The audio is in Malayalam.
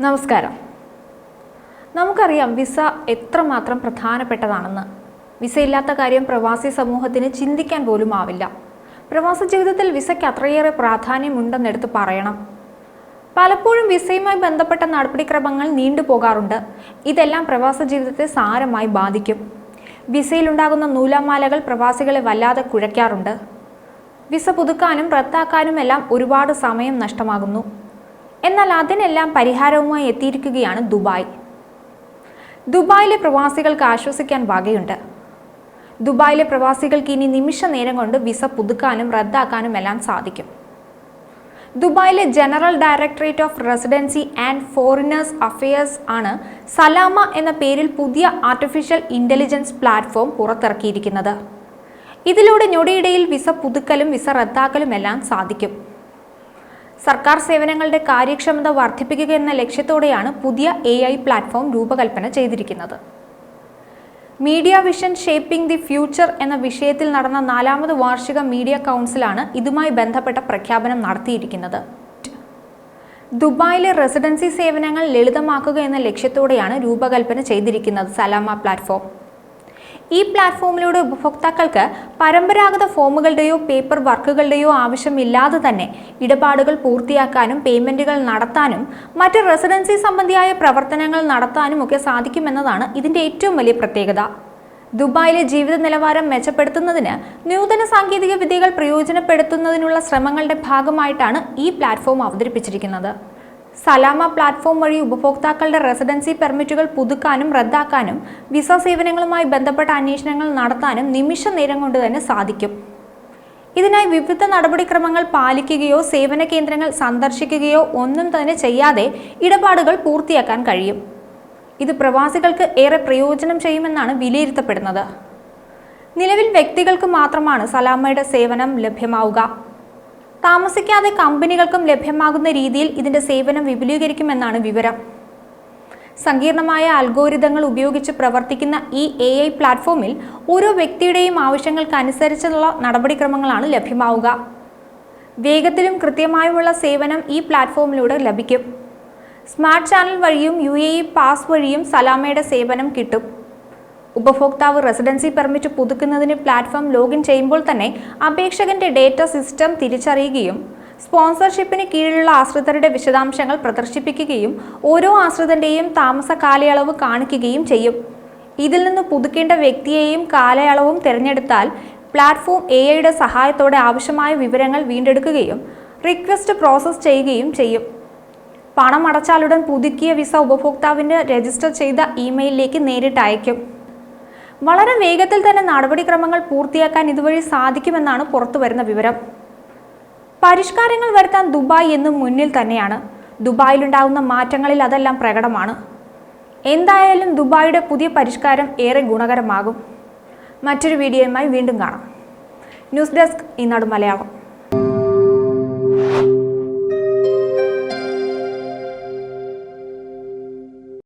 നമസ്കാരം. നമുക്കറിയാം വിസ എത്രമാത്രം പ്രധാനപ്പെട്ടതാണെന്ന്. വിസയില്ലാത്ത കാര്യം പ്രവാസി സമൂഹത്തിന് ചിന്തിക്കാൻ പോലും ആവില്ല. പ്രവാസ ജീവിതത്തിൽ വിസയ്ക്ക് അത്രയേറെ പ്രാധാന്യമുണ്ടെന്നെടുത്ത് പറയണം. പലപ്പോഴും വിസയുമായി ബന്ധപ്പെട്ട നടപടിക്രമങ്ങൾ നീണ്ടുപോകാറുണ്ട്. ഇതെല്ലാം പ്രവാസ ജീവിതത്തെ സാരമായി ബാധിക്കും. വിസയിലുണ്ടാകുന്ന നൂലാമാലകൾ പ്രവാസികളെ വല്ലാതെ കുഴയ്ക്കാറുണ്ട്. വിസ പുതുക്കാനും റദ്ദാക്കാനുമെല്ലാം ഒരുപാട് സമയം നഷ്ടമാകുന്നു. എന്നാൽ അതിനെല്ലാം പരിഹാരവുമായി എത്തിയിരിക്കുകയാണ് ദുബായ്. ദുബായിലെ പ്രവാസികൾക്ക് ആശ്വസിക്കാൻ വകയുണ്ട്. ദുബായിലെ പ്രവാസികൾക്ക് ഇനി നിമിഷ നേരം കൊണ്ട് വിസ പുതുക്കാനും റദ്ദാക്കാനും എല്ലാം സാധിക്കും. ദുബായിലെ general directorate of residency and foreigners affairs ആണ് സലാമ എന്ന പേരിൽ പുതിയ ആർട്ടിഫിഷ്യൽ ഇന്റലിജൻസ് പ്ലാറ്റ്ഫോം പുറത്തിറക്കിയിരിക്കുന്നത്. ഇതിലൂടെ ഞൊടിയിടയിൽ വിസ പുതുക്കലും വിസ റദ്ദാക്കലും എല്ലാം സാധിക്കും. സർക്കാർ സേവനങ്ങളുടെ കാര്യക്ഷമത വർദ്ധിപ്പിക്കുക എന്ന ലക്ഷ്യത്തോടെയാണ് പുതിയ AI പ്ലാറ്റ്ഫോം രൂപകൽപ്പന ചെയ്തിരിക്കുന്നത്. Media vision shaping the future എന്ന വിഷയത്തിൽ നടന്ന 4ാമത് വാർഷിക മീഡിയ കൗൺസിലാണ് ഇതുമായി ബന്ധപ്പെട്ട പ്രഖ്യാപനം നടത്തിയിരിക്കുന്നത്. ദുബായിലെ റെസിഡൻസി സേവനങ്ങൾ ലളിതമാക്കുക എന്ന ലക്ഷ്യത്തോടെയാണ് രൂപകൽപ്പന ചെയ്തിരിക്കുന്നത് സലാമ പ്ലാറ്റ്ഫോം. ഈ പ്ലാറ്റ്ഫോമിലൂടെ ഉപഭോക്താക്കൾക്ക് പരമ്പരാഗത ഫോമുകളുടെയോ പേപ്പർ വർക്കുകളുടെയോ ആവശ്യമില്ലാതെ തന്നെ ഇടപാടുകൾ പൂർത്തിയാക്കാനും പേയ്മെന്റുകൾ നടത്താനും മറ്റ് റെസിഡൻസി സംബന്ധിയായ പ്രവർത്തനങ്ങൾ നടത്താനും ഒക്കെ സാധിക്കുമെന്നതാണ് ഇതിന്റെ ഏറ്റവും വലിയ പ്രത്യേകത. ദുബായിലെ ജീവിത നിലവാരം മെച്ചപ്പെടുത്തുന്നതിന് നൂതന സാങ്കേതിക വിദ്യകൾ പ്രയോജനപ്പെടുത്തുന്നതിനുള്ള ശ്രമങ്ങളുടെ ഭാഗമായിട്ടാണ് ഈ പ്ലാറ്റ്ഫോം അവതരിപ്പിച്ചിരിക്കുന്നത്. സലാമ പ്ലാറ്റ്ഫോം വഴി ഉപഭോക്താക്കളുടെ റെസിഡൻസി പെർമിറ്റുകൾ പുതുക്കാനും റദ്ദാക്കാനും വിസ സേവനങ്ങളുമായി ബന്ധപ്പെട്ട അന്വേഷണങ്ങൾ നടത്താനും നിമിഷ നേരം കൊണ്ട് തന്നെ സാധിക്കും. ഇതിനായി വിവിധ നടപടിക്രമങ്ങൾ പാലിക്കുകയോ സേവന കേന്ദ്രങ്ങൾ സന്ദർശിക്കുകയോ ഒന്നും തന്നെ ചെയ്യാതെ ഇടപാടുകൾ പൂർത്തിയാക്കാൻ കഴിയും. ഇത് പ്രവാസികൾക്ക് ഏറെ പ്രയോജനം ചെയ്യുമെന്നാണ് വിലയിരുത്തപ്പെടുന്നത്. നിലവിൽ വ്യക്തികൾക്ക് മാത്രമാണ് സലാമയുടെ സേവനം ലഭ്യമാവുക. താമസിക്കാതെ കമ്പനികൾക്കും ലഭ്യമാകുന്ന രീതിയിൽ ഇതിന്റെ സേവനം വിപുലീകരിക്കുമെന്നാണ് വിവരം. സങ്കീർണമായ അൽഗോരിതങ്ങൾ ഉപയോഗിച്ച് പ്രവർത്തിക്കുന്ന ഈ AI പ്ലാറ്റ്ഫോമിൽ ഓരോ വ്യക്തിയുടെയും ആവശ്യങ്ങൾക്കനുസരിച്ചുള്ള നടപടിക്രമങ്ങളാണ് ലഭ്യമാവുക. വേഗത്തിലും കൃത്യമായുമുള്ള സേവനം ഈ പ്ലാറ്റ്ഫോമിലൂടെ ലഭിക്കും. സ്മാർട്ട് ചാനൽ വഴിയും UAE പാസ് വഴിയും സലാമയുടെ സേവനം കിട്ടും. ഉപഭോക്താവ് റെസിഡൻസി പെർമിറ്റ് പുതുക്കുന്നതിന് പ്ലാറ്റ്ഫോം ലോഗിൻ ചെയ്യുമ്പോൾ തന്നെ അപേക്ഷകന്റെ ഡേറ്റ സിസ്റ്റം തിരിച്ചറിയുകയും സ്പോൺസർഷിപ്പിന് കീഴിലുള്ള ആശ്രിതരുടെ വിശദാംശങ്ങൾ പ്രദർശിപ്പിക്കുകയും ഓരോ ആശ്രിതന്റെയും താമസ കാലയളവ് കാണിക്കുകയും ചെയ്യും. ഇതിൽ നിന്ന് പുതുക്കേണ്ട വ്യക്തിയെയും കാലയളവും തിരഞ്ഞെടുത്താൽ പ്ലാറ്റ്ഫോം AIയുടെ സഹായത്തോടെ ആവശ്യമായ വിവരങ്ങൾ വീണ്ടെടുക്കുകയും റിക്വസ്റ്റ് പ്രോസസ്സ് ചെയ്യുകയും ചെയ്യും. പണം അടച്ചാലുടൻ പുതുക്കിയ വിസ ഉപഭോക്താവിന് രജിസ്റ്റർ ചെയ്ത ഇമെയിലിലേക്ക് നേരിട്ട് അയക്കും. വളരെ വേഗത്തിൽ തന്നെ നടപടിക്രമങ്ങൾ പൂർത്തിയാക്കാൻ ഇതുവഴി സാധിക്കുമെന്നാണ് പുറത്തുവരുന്ന വിവരം. പരിഷ്കാരങ്ങൾ വരുത്താൻ ദുബായ് എന്നും മുന്നിൽ തന്നെയാണ്. ദുബായിലുണ്ടാകുന്ന മാറ്റങ്ങളിൽ അതെല്ലാം പ്രകടമാണ്. എന്തായാലും ദുബായിയുടെ പുതിയ പരിഷ്കാരം ഏറെ ഗുണകരമാകും. മറ്റൊരു വീഡിയോയുമായി വീണ്ടും കാണാം. ന്യൂസ് ഡെസ്ക് ഈനാട് മലയാളം.